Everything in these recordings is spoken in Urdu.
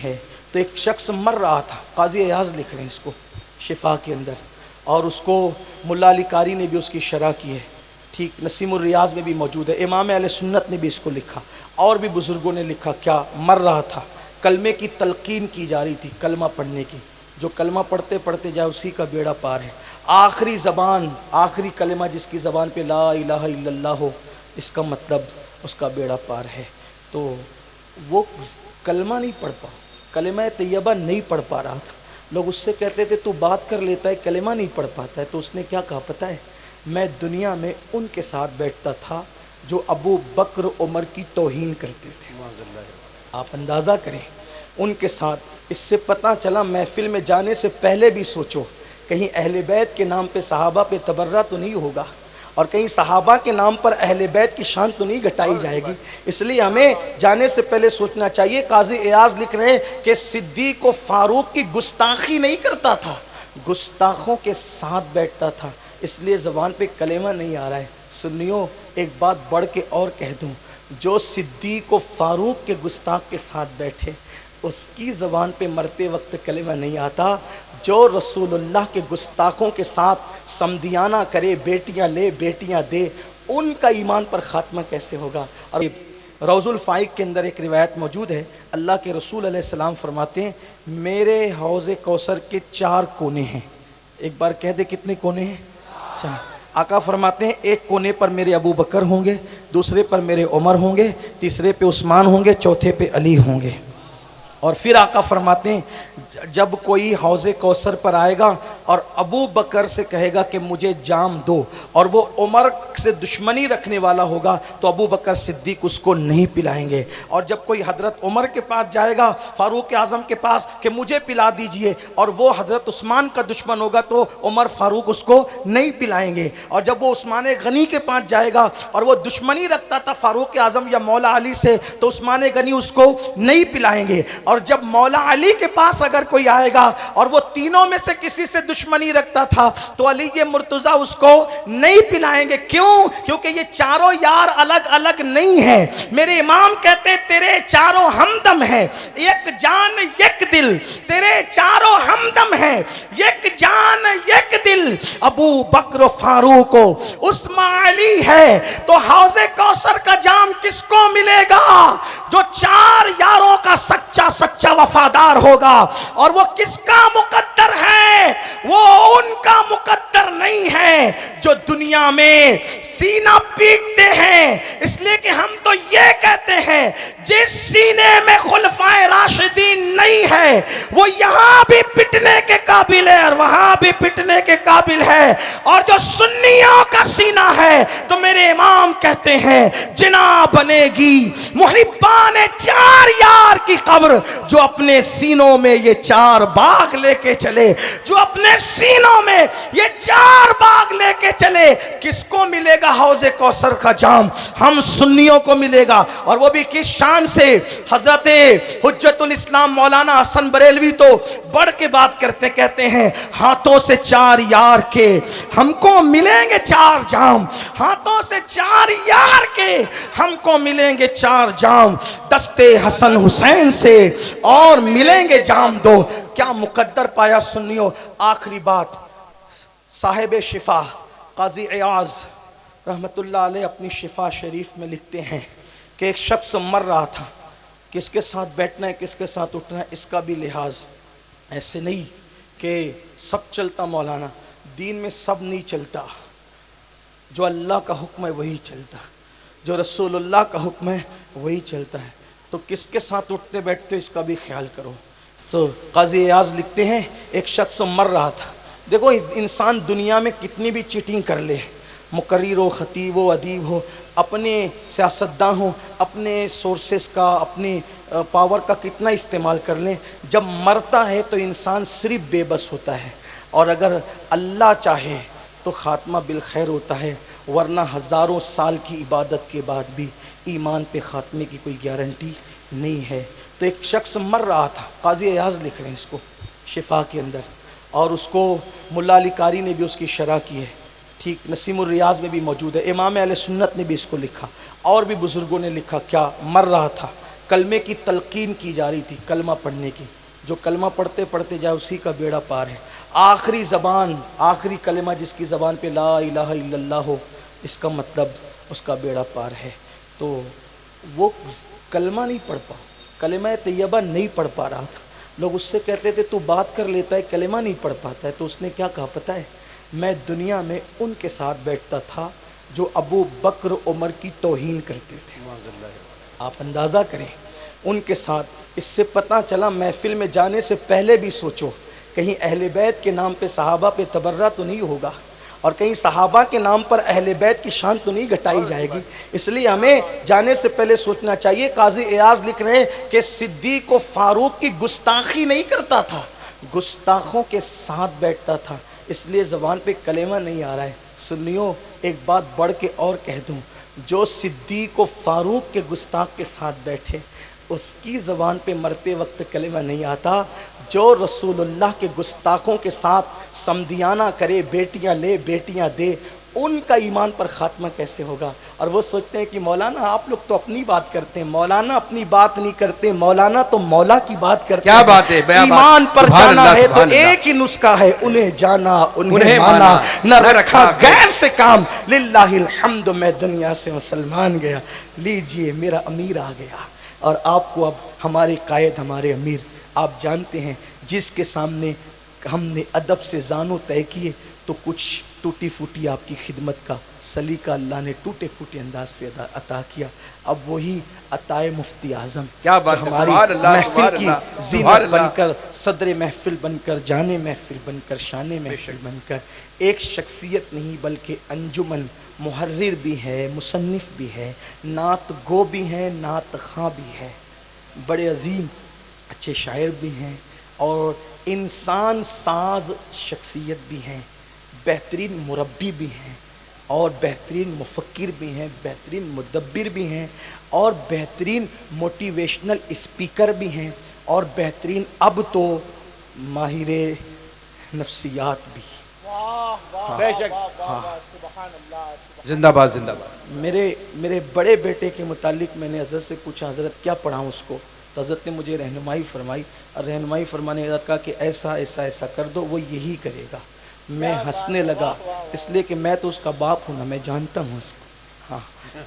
ہے. تو ایک شخص مر رہا تھا، قاضی ایاز لکھ رہے ہیں اس کو شفا کے اندر، اور اس کو ملا علی قاری نے بھی اس کی شرح کی ہے، ٹھیک، نسیم الریاض میں بھی موجود ہے، امام اہل سنت نے بھی اس کو لکھا، اور بھی بزرگوں نے لکھا. کیا مر رہا تھا، کلمے کی تلقین کی جا رہی تھی، کلمہ پڑھنے کی، جو کلمہ پڑھتے پڑھتے جائے اسی کا بیڑا پار ہے. آخری زبان، آخری کلمہ جس کی زبان پہ لا الہ الا اللہ ہو، اس کا مطلب اس کا بیڑا پار ہے. تو وہ کلمہ نہیں پڑھ پا، کلمہ طیبہ نہیں پڑھ پا رہا تھا. لوگ اس سے کہتے تھے تو بات کر لیتا ہے، کلمہ نہیں پڑھ پاتا ہے. تو اس نے کیا کہا پتہ ہے، میں دنیا میں ان کے ساتھ بیٹھتا تھا جو ابو بکر عمر کی توہین کرتے تھے. آپ اندازہ کریں ان کے ساتھ. اس سے پتہ چلا محفل میں جانے سے پہلے بھی سوچو کہیں اہل بیت کے نام پہ صحابہ پہ تبرہ تو نہیں ہوگا، اور کہیں صحابہ کے نام پر اہل بیت کی شان تو نہیں گھٹائی جائے گی. اس لیے ہمیں جانے سے پہلے سوچنا چاہیے. قاضی ایاز لکھ رہے ہیں کہ صدیق و فاروق کی گستاخی نہیں کرتا تھا، گستاخوں کے ساتھ بیٹھتا تھا، اس لیے زبان پہ کلمہ نہیں آ رہا ہے. سنیو ایک بات بڑھ کے اور کہہ دوں، جو صدیق و فاروق کے گستاخ کے ساتھ بیٹھے اس کی زبان پہ مرتے وقت کلمہ نہیں آتا. جو رسول اللہ کے گستاخوں کے ساتھ سمدیانہ کرے، بیٹیاں لے بیٹیاں دے، ان کا ایمان پر خاتمہ کیسے ہوگا؟ اور روض الفائق کے اندر ایک روایت موجود ہے، اللہ کے رسول علیہ السلام فرماتے ہیں میرے حوض کوثر کے 4 کونے ہیں. ایک بار کہہ دے کتنے کونے ہیں؟ 4. آقا فرماتے ہیں ایک کونے پر میرے ابو بکر ہوں گے، دوسرے پر میرے عمر ہوں گے، تیسرے پہ عثمان ہوں گے، چوتھے پہ علی ہوں گے. اور پھر آقا فرماتے ہیں جب کوئی حوض کوثر پر آئے گا اور ابو بکر سے کہے گا کہ مجھے جام دو، اور وہ عمر سے دشمنی رکھنے والا ہوگا تو ابو بکر صدیق اس کو نہیں پلائیں گے. اور جب کوئی حضرت عمر کے پاس جائے گا، فاروق اعظم کے پاس کہ مجھے پلا دیجئے، اور وہ حضرت عثمان کا دشمن ہوگا تو عمر فاروق اس کو نہیں پلائیں گے. اور جب وہ عثمان غنی کے پاس جائے گا اور وہ دشمنی رکھتا تھا فاروق اعظم یا مولا علی سے تو عثمان غنی اس کو نہیں پلائیں گے. اور جب مولا علی کے پاس اگر کوئی آئے گا اور وہ تینوں میں سے کسی سے دشمنی رکھتا تھا تو علی مرتضیٰ اس کو نہیں پلائیں گے. کیوں؟ کیونکہ یہ چاروں یار الگ الگ نہیں ہیں. میرے امام کہتے تیرے چاروں ہمدم ہیں، ایک جان یک دل، تیرے چاروں ہمدم ہیں، یک جان یک دل. ابو بکر و فاروق و عثمان علی ہے تو حوض کوثر کا جام کس کو ملے گا؟ جو 4 یاروں کا سچا وفادار ہوگا. اور وہ کس کا مقدر ہے؟ وہ ان کا مقدر نہیں ہے جو دنیا میں سینہ پیٹتے ہیں. اس لیے کہ ہم تو یہ کہتے ہیں جس سینے میں خلفائے راشدین نہیں ہے وہ یہاں بھی پٹنے کے قابل ہے اور وہاں بھی پٹنے کے قابل ہے. اور جو سنیوں کا سینہ ہے تو میرے امام کہتے ہیں جنا بنے گی محبان 4 یار کی قبر جو اپنے سینوں میں یہ 4 باغ لے کے چلے، جو اپنے سینوں میں یہ 4 باغ لے کے چلے. کس کو ملے گا حوض کوثر کا جام؟ ہم سنیوں کو ملے گا. اور وہ بھی کس شان سے؟ حضرت حجت الاسلام مولانا حسن بریلوی تو بڑھ کے بات کرتے کہتے ہیں ہاتھوں سے 4 یار کے ہم کو ملیں گے 4 جام، ہاتھوں سے 4 یار کے ہم کو ملیں گے 4 جام، دستے حسن حسین سے اور ملیں گے جام 2. کیا مقدر پایا سنیو. آخری بات، صاحب شفا قاضی ایاز رحمت اللہ علیہ اپنی شفا شریف میں لکھتے ہیں کہ ایک شخص مر رہا تھا، کس کے ساتھ بیٹھنا ہے کس کے ساتھ اٹھنا ہے اس کا بھی لحاظ. ایسے نہیں کہ سب چلتا مولانا، دین میں سب نہیں چلتا. جو اللہ کا حکم ہے وہی چلتا، جو رسول اللہ کا حکم ہے وہی چلتا ہے. تو کس کے ساتھ اٹھتے بیٹھتے اس کا بھی خیال کرو. تو قاضی ایاز لکھتے ہیں ایک شخص مر رہا تھا. دیکھو انسان دنیا میں کتنی بھی چیٹنگ کر لے، مقرر ہو، خطیب ہو، ادیب ہو، اپنے سیاستداں ہوں، اپنے سورسز کا، اپنے پاور کا کتنا استعمال کر لیں، جب مرتا ہے تو انسان صرف بے بس ہوتا ہے. اور اگر اللہ چاہے تو خاتمہ بالخیر ہوتا ہے، ورنہ ہزاروں سال کی عبادت کے بعد بھی ایمان پہ خاتمے کی کوئی گارنٹی نہیں ہے. تو ایک شخص مر رہا تھا، قاضی ایاز لکھ رہے ہیں اس کو شفا کے اندر، اور اس کو ملا علی قاری نے بھی اس کی شرح کی ہے، ٹھیک، نسیم الریاض میں بھی موجود ہے، امام اہل سنت نے بھی اس کو لکھا، اور بھی بزرگوں نے لکھا. کیا مر رہا تھا، کلمے کی تلقین کی جا رہی تھی، کلمہ پڑھنے کی، جو کلمہ پڑھتے پڑھتے جائے اسی کا بیڑا پار ہے۔ آخری زبان، آخری کلمہ جس کی زبان پہ لا الہ الا اللہ ہو، اس کا مطلب اس کا بیڑا پار ہے۔ تو وہ کلمہ نہیں پڑھ پا، کلمہ طیبہ نہیں پڑھ پا رہا تھا۔ لوگ اس سے کہتے تھے تو بات کر لیتا ہے، کلمہ نہیں پڑھ پاتا ہے۔ تو اس نے کیا کہا پتہ ہے؟ میں دنیا میں ان کے ساتھ بیٹھتا تھا جو ابو بکر عمر کی توہین کرتے تھے۔ آپ اندازہ کریں ان کے ساتھ۔ اس سے پتہ چلا محفل میں جانے سے پہلے بھی سوچو کہیں اہل بیت کے نام پہ صحابہ پہ تبرہ تو نہیں ہوگا، اور کہیں صحابہ کے نام پر اہل بیت کی شان تو نہیں گھٹائی جائے گی۔ اس لیے ہمیں جانے سے پہلے سوچنا چاہیے۔ قاضی ایاز لکھ رہے ہیں کہ صدیق و فاروق کی گستاخی نہیں کرتا تھا، گستاخوں کے ساتھ بیٹھتا تھا، اس لیے زبان پہ کلمہ نہیں آ رہا ہے۔ سنیو، ایک بات بڑھ کے اور کہہ دوں، جو صدیق و فاروق کے گستاخ کے ساتھ بیٹھے اس کی زبان پہ مرتے وقت کلمہ نہیں آتا، جو رسول اللہ کے گستاخوں کے ساتھ سمدیانہ کرے، بیٹیاں لے بیٹیاں دے، ان کا ایمان پر خاتمہ کیسے ہوگا؟ اور وہ سوچتے ہیں کہ مولانا آپ لوگ تو اپنی بات کرتے ہیں، مولانا اپنی بات نہیں کرتے، مولانا تو مولا کی بات کرتے ہیں۔ کیا بات ہے، ایمان پر جانا ہے تو ایک ہی نسخہ ہے، انہیں جانا انہیں مانا، نہ رکھا غیر سے کام، للہ الحمد میں دنیا سے مسلمان گیا، لیجئے میرا امیر آ گیا۔ اور آپ کو اب ہمارے قائد، ہمارے امیر، آپ جانتے ہیں جس کے سامنے ہم نے ادب سے زانو طے کیے تو کچھ ٹوٹی پھوٹی آپ کی خدمت کا سلیقہ اللہ نے ٹوٹے پھوٹے انداز سے عطا کیا۔ اب وہی عطائے مفتی اعظم کیا بات ہے، ہماری سبحان اللہ، محفل کی سبحان اللہ، زینت بن کر، صدر محفل بن کر، جانے محفل بن کر، شان محفل بن کر، ایک شخصیت نہیں بلکہ انجمن، محرر بھی ہے، مصنف بھی ہے، نعت گو بھی ہے، نعت خواں بھی ہے، بڑے عظیم اچھے شاعر بھی ہیں، اور انسان ساز شخصیت بھی ہیں، بہترین مربی بھی ہیں، اور بہترین مفکر بھی ہیں، بہترین مدبر بھی ہیں، اور بہترین موٹیویشنل اسپیکر بھی ہیں، اور بہترین اب تو ماہر نفسیات بھی۔ بے شک، زندہ باد زندہ باد۔ میرے بڑے بیٹے کے متعلق میں نے حضرت سے پوچھا حضرت کیا پڑھاؤں اس کو، تو حضرت نے مجھے رہنمائی فرمائی، اور رہنمائی فرمانے کے بعد کہا کہ ایسا ایسا ایسا کر دو، وہ یہی کرے گا۔ میں ہنسنے لگا، اس لیے کہ میں تو اس کا باپ ہوں نا، میں جانتا ہوں اس کو۔ ہاں،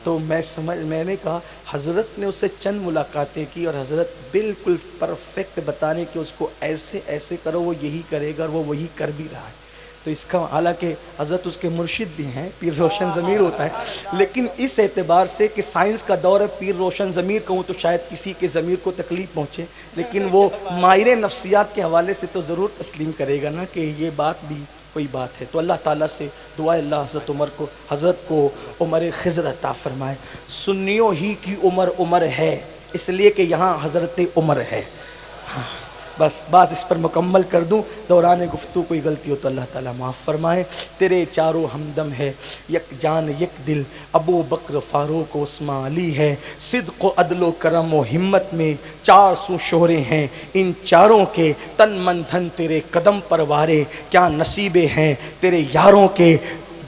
تو میں نے کہا حضرت نے اس سے چند ملاقاتیں کی، اور حضرت بالکل پرفیکٹ بتانے کہ اس کو ایسے ایسے کرو، وہ یہی کرے گا، اور وہ وہی کر بھی رہا ہے۔ تو اس کا حالانکہ حضرت اس کے مرشد بھی ہیں، پیر روشن ضمیر ہوتا ہے، لیکن اس اعتبار سے کہ سائنس کا دور ہے، پیر روشن ضمیر کہوں تو شاید کسی کے ضمیر کو تکلیف پہنچے، لیکن وہ ماہر نفسیات کے حوالے سے تو ضرور تسلیم کرے گا نا کہ یہ بات بھی کوئی بات ہے۔ تو اللہ تعالیٰ سے دعا اللہ حضرت کو عمر خضر عطا فرمائے۔ سنیوں ہی کی عمر ہے، اس لیے کہ یہاں حضرت عمر ہے۔ بس بات اس پر مکمل کر دوں، دوران گفتگو کوئی غلطی ہو تو اللہ تعالیٰ معاف فرمائے۔ تیرے چاروں ہمدم ہے، یک جان یک دل، ابو بکر فاروق و عثمان علی ہے، صدق و عدل و کرم و ہمت میں 400 شہرے ہیں، ان چاروں کے تن من دھن تیرے قدم پر وارے، کیا نصیبے ہیں تیرے یاروں کے،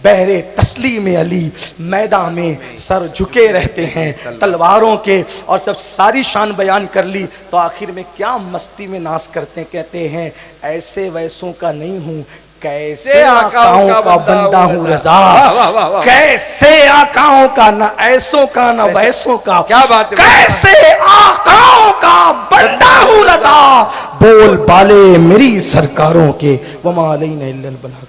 بہر تسلیم علی میدان میں سر جھکے رہتے ہیں تلواروں کے۔ اور سب ساری شان بیان کر لی تو آخر میں کیا مستی میں ناز کرتے ہیں، کہتے ہیں ایسے ویسوں کا نہیں ہوں، کیسے آقاؤں کا بندہ ہوں رضا، کیسے آقاؤں کا، نہ ایسوں کا نہ ویسوں کا، کیسے آقاؤں کا بندہ ہوں رضا، بول بالے میری سرکاروں کے، وما علینا الا البلاغ۔